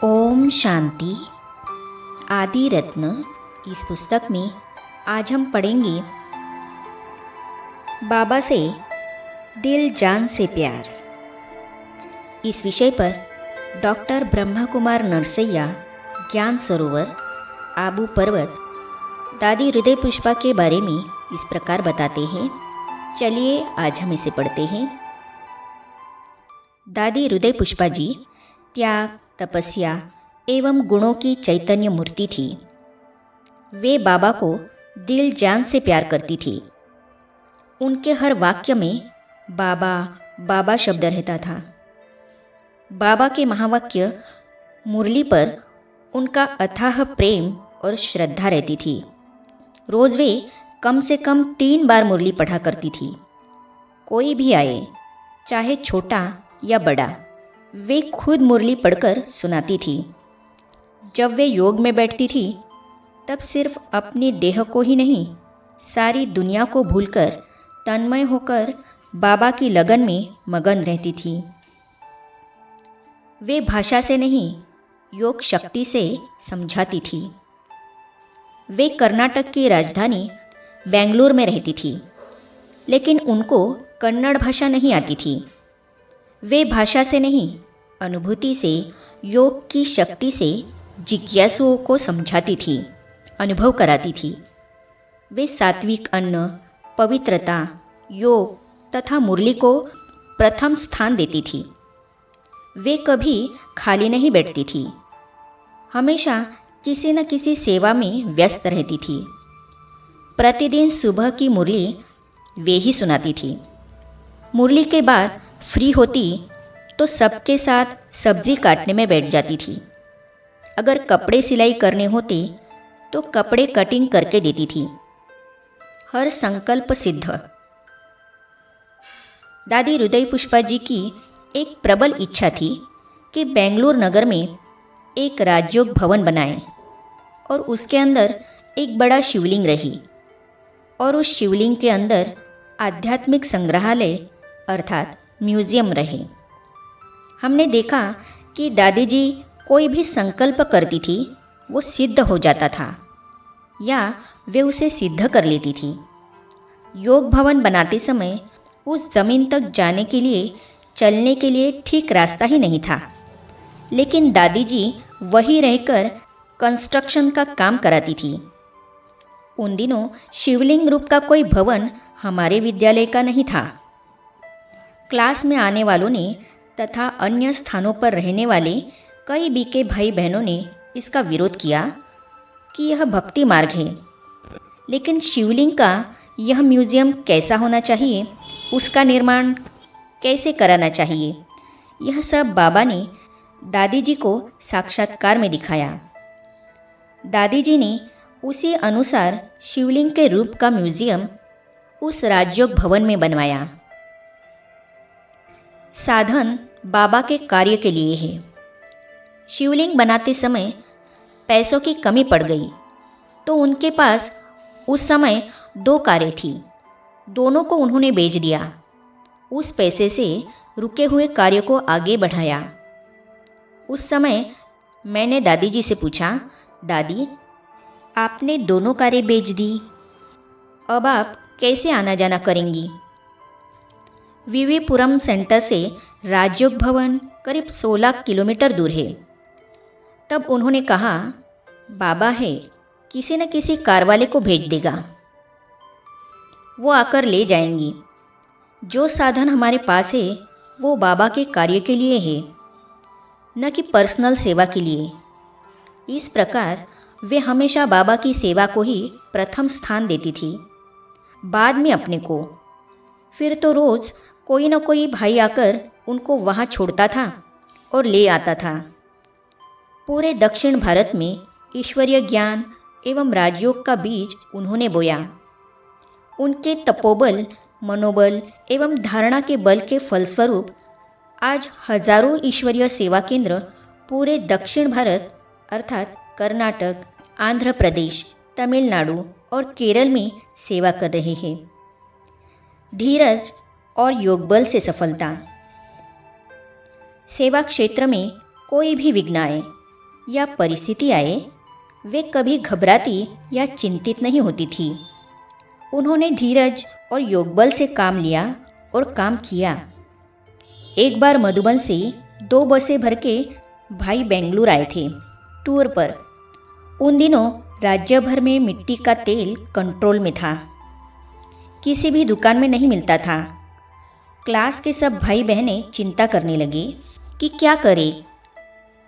ओम शांति। आदि रत्न इस पुस्तक में आज हम पढ़ेंगे बाबा से दिल जान से प्यार। इस विषय पर डॉक्टर ब्रह्मा कुमार नरसैया ज्ञान सरोवर आबू पर्वत दादी हृदय पुष्पा के बारे में इस प्रकार बताते हैं। चलिए आज हम इसे पढ़ते हैं। दादी हृदय पुष्पा जी त्याग, तपस्या एवं गुणों की चैतन्य मूर्ति थी। वे बाबा को दिल जान से प्यार करती थी। उनके हर वाक्य में बाबा बाबा शब्द रहता था। बाबा के महावाक्य मुरली पर उनका अथाह प्रेम और श्रद्धा रहती थी। रोज़ वे कम से कम 3 बार मुरली पढ़ा करती थी। कोई भी आए, चाहे छोटा या बड़ा, वे खुद मुरली पढ़कर सुनाती थी। जब वे योग में बैठती थी तब सिर्फ अपने देह को ही नहीं, सारी दुनिया को भूलकर तन्मय होकर बाबा की लगन में मगन रहती थी। वे भाषा से नहीं, योग शक्ति से समझाती थी। वे कर्नाटक की राजधानी बेंगलुरु में रहती थी, लेकिन उनको कन्नड़ भाषा नहीं आती थी। वे भाषा से नहीं, अनुभूति से, योग की शक्ति से जिज्ञासुओं को समझाती थी, अनुभव कराती थी। वे सात्विक अन्न, पवित्रता, योग तथा मुरली को प्रथम स्थान देती थी। वे कभी खाली नहीं बैठती थी, हमेशा किसी न किसी सेवा में व्यस्त रहती थी। प्रतिदिन सुबह की मुरली वे ही सुनाती थी। मुरली के बाद फ्री होती तो सबके साथ सब्जी काटने में बैठ जाती थी। अगर कपड़े सिलाई करने होते तो कपड़े कटिंग करके देती थी। हर संकल्प सिद्ध। दादी हृदय पुष्पा जी की एक प्रबल इच्छा थी कि बेंगलुरु नगर में एक राजयोग भवन बनाएं और उसके अंदर एक बड़ा शिवलिंग रही और उस शिवलिंग के अंदर आध्यात्मिक संग्रहालय अर्थात म्यूजियम रहे। हमने देखा कि दादी जी कोई भी संकल्प करती थी वो सिद्ध हो जाता था या वे उसे सिद्ध कर लेती थी। योग भवन बनाते समय उस ज़मीन तक जाने के लिए, चलने के लिए ठीक रास्ता ही नहीं था, लेकिन दादी जी वहीं रहकर कंस्ट्रक्शन का काम कराती थी। उन दिनों शिवलिंग रूप का कोई भवन हमारे विद्यालय का नहीं था। क्लास में आने वालों ने तथा अन्य स्थानों पर रहने वाले कई बीके भाई बहनों ने इसका विरोध किया कि यह भक्ति मार्ग है, लेकिन शिवलिंग का यह म्यूजियम कैसा होना चाहिए, उसका निर्माण कैसे कराना चाहिए, यह सब बाबा ने दादी जी को साक्षात्कार में दिखाया। दादी जी ने उसी अनुसार शिवलिंग के रूप का म्यूजियम उस राजयोग भवन में बनवाया। साधन बाबा के कार्य के लिए है। शिवलिंग बनाते समय पैसों की कमी पड़ गई तो उनके पास उस समय 2 कारें थी। दोनों को उन्होंने बेच दिया। उस पैसे से रुके हुए कार्य को आगे बढ़ाया। उस समय मैंने दादी जी से पूछा, दादी आपने दोनों कारें बेच दी, अब आप कैसे आना जाना करेंगी? वीवीपुरम सेंटर से राजयोग भवन करीब 16 किलोमीटर दूर है। तब उन्होंने कहा, बाबा है, किसी न किसी कार वाले को भेज देगा, वो आकर ले जाएंगी। जो साधन हमारे पास है वो बाबा के कार्य के लिए है, न कि पर्सनल सेवा के लिए। इस प्रकार वे हमेशा बाबा की सेवा को ही प्रथम स्थान देती थी, बाद में अपने को। फिर तो रोज़ कोई न कोई भाई आकर उनको वहाँ छोड़ता था और ले आता था। पूरे दक्षिण भारत में ईश्वरीय ज्ञान एवं राजयोग का बीज उन्होंने बोया। उनके तपोबल, मनोबल एवं धारणा के बल के फलस्वरूप आज हजारों ईश्वरीय सेवा केंद्र पूरे दक्षिण भारत अर्थात कर्नाटक, आंध्र प्रदेश, तमिलनाडु और केरल में सेवा कर रहे हैं। धीरज और योगबल से सफलता। सेवा क्षेत्र में कोई भी विघ्न आए, या परिस्थिति आए, वे कभी घबराती या चिंतित नहीं होती थी। उन्होंने धीरज और योगबल से काम लिया और काम किया। एक बार मधुबन से 2 बसें भर के भाई बेंगलुरु आए थे टूर पर। उन दिनों राज्य भर में मिट्टी का तेल कंट्रोल में था, किसी भी दुकान में नहीं मिलता था। क्लास के सब भाई बहनें चिंता करने लगे कि क्या करें,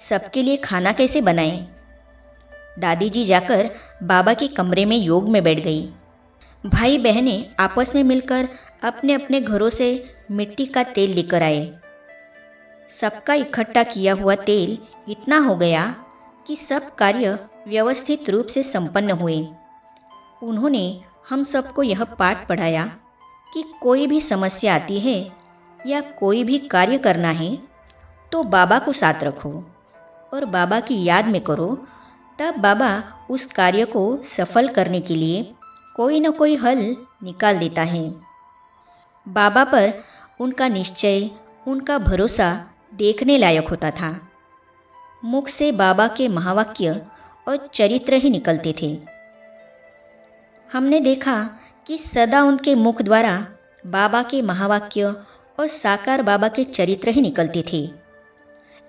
सबके लिए खाना कैसे बनाएं। दादी जी जाकर बाबा के कमरे में योग में बैठ गई। भाई बहनें आपस में मिलकर अपने अपने घरों से मिट्टी का तेल लेकर आए। सबका इकट्ठा किया हुआ तेल इतना हो गया कि सब कार्य व्यवस्थित रूप से संपन्न हुए। उन्होंने हम सबको यह पाठ पढ़ाया कि कोई भी समस्या आती है या कोई भी कार्य करना है तो बाबा को साथ रखो और बाबा की याद में करो, तब बाबा उस कार्य को सफल करने के लिए कोई न कोई हल निकाल देता है। बाबा पर उनका निश्चय, उनका भरोसा देखने लायक होता था। मुख से बाबा के महावाक्य और चरित्र ही निकलते थे। हमने देखा कि सदा उनके मुख द्वारा बाबा के महावाक्य और साकार बाबा के चरित्र ही निकलते थे।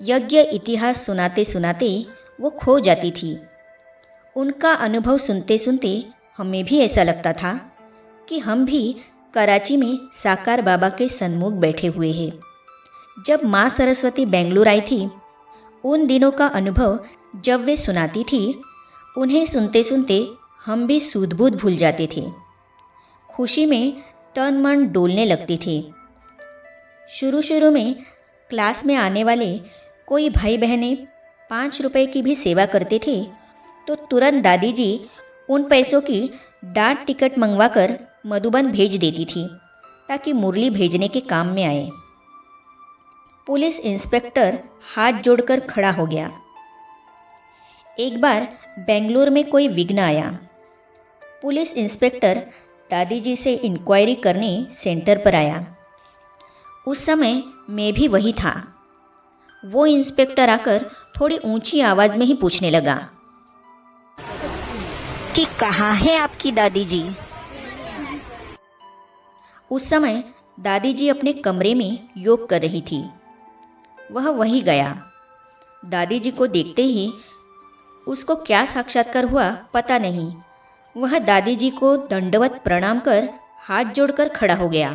यज्ञ इतिहास सुनाते सुनाते वो खो जाती थी। उनका अनुभव सुनते सुनते हमें भी ऐसा लगता था कि हम भी कराची में साकार बाबा के सन्मुख बैठे हुए हैं। जब माँ सरस्वती बेंगलुरु आई थी, उन दिनों का अनुभव जब वे सुनाती थी, उन्हें सुनते सुनते हम भी सूध-बूध भूल जाते थे। खुशी में तन मन डोलने लगते थे। शुरू शुरू में क्लास में आने वाले कोई भाई बहनें 5 रुपए की भी सेवा करते थे तो तुरंत दादी जी उन पैसों की डाक टिकट मंगवाकर मधुबन भेज देती थी ताकि मुरली भेजने के काम में आए। पुलिस इंस्पेक्टर हाथ जोड़कर खड़ा हो गया। एक बार बेंगलुरु में कोई विघ्न आया। पुलिस इंस्पेक्टर दादी जी से इंक्वायरी करने सेंटर पर आया। उस समय मैं भी वही था। वो इंस्पेक्टर आकर थोड़ी ऊंची आवाज़ में ही पूछने लगा कि कहाँ है आपकी दादी जी। उस समय दादी जी अपने कमरे में योग कर रही थी। वह वहीं गया। दादी जी को देखते ही उसको क्या साक्षात्कार हुआ पता नहीं। वह दादी जी को दंडवत प्रणाम कर हाथ जोड़कर खड़ा हो गया।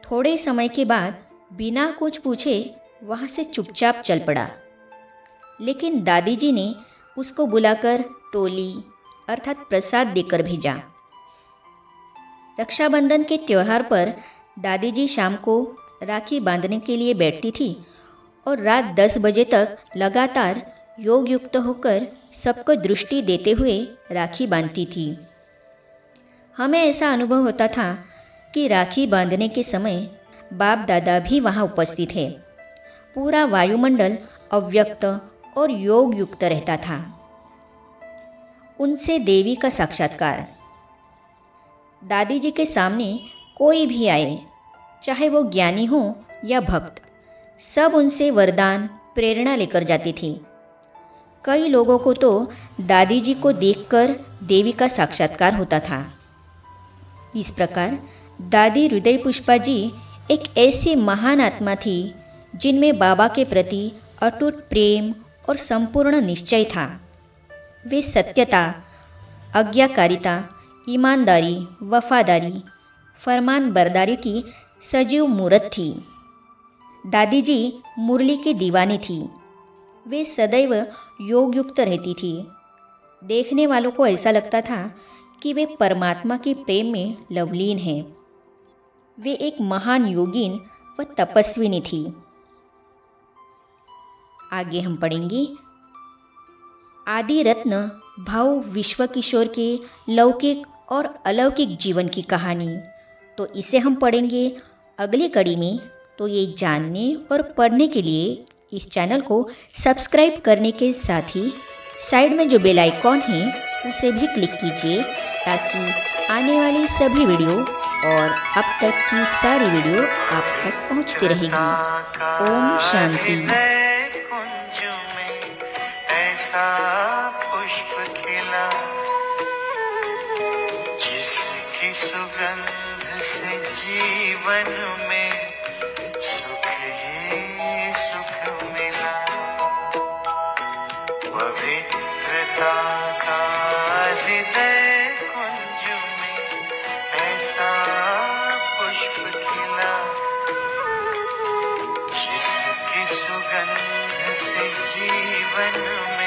थोड़े समय के बाद बिना कुछ पूछे वहाँ से चुपचाप चल पड़ा। लेकिन दादी जी ने उसको बुलाकर टोली अर्थात प्रसाद देकर भेजा। रक्षाबंधन के त्यौहार पर दादी जी शाम को राखी बांधने के लिए बैठती थी और रात 10 बजे तक लगातार योग युक्त होकर सबको दृष्टि देते हुए राखी बांधती थी। हमें ऐसा अनुभव होता था कि राखी बांधने के समय बाप दादा भी वहाँ उपस्थित है। पूरा वायुमंडल अव्यक्त और योग युक्त रहता था। उनसे देवी का साक्षात्कार। दादी जी के सामने कोई भी आए, चाहे वो ज्ञानी हो या भक्त, सब उनसे वरदान प्रेरणा लेकर जाते थे। कई लोगों को तो दादी जी को देखकर देवी का साक्षात्कार होता था। इस प्रकार दादी हृदय पुष्पा जी एक ऐसी महान आत्मा थी जिनमें बाबा के प्रति अटूट प्रेम और संपूर्ण निश्चय था। वे सत्यता, आज्ञाकारिता, ईमानदारी, वफादारी, फरमान बरदारी की सजीव मूर्त थी। दादी जी मुरली की दीवानी थी। वे सदैव योग युक्त रहती थी। देखने वालों को ऐसा लगता था कि वे परमात्मा के प्रेम में लवलीन हैं। वे एक महान योगिन व तपस्विनी थी। आगे हम पढ़ेंगे आदि रत्न भाव विश्व किशोर के लौकिक और अलौकिक जीवन की कहानी। तो इसे हम पढ़ेंगे अगली कड़ी में। तो ये जानने और पढ़ने के लिए इस चैनल को सब्सक्राइब करने के साथ ही साइड में जो बेल आइकॉन है उसे भी क्लिक कीजिए ताकि आने वाली सभी वीडियो और अब तक की सारी वीडियो आप तक पहुंचती रहेगी। ओम शांति। जीवन में सुख ही सुख मिला। पवित्रता का हृदय कुंज में ऐसा पुष्प खिला, जिसकी सुगंध से जीवन में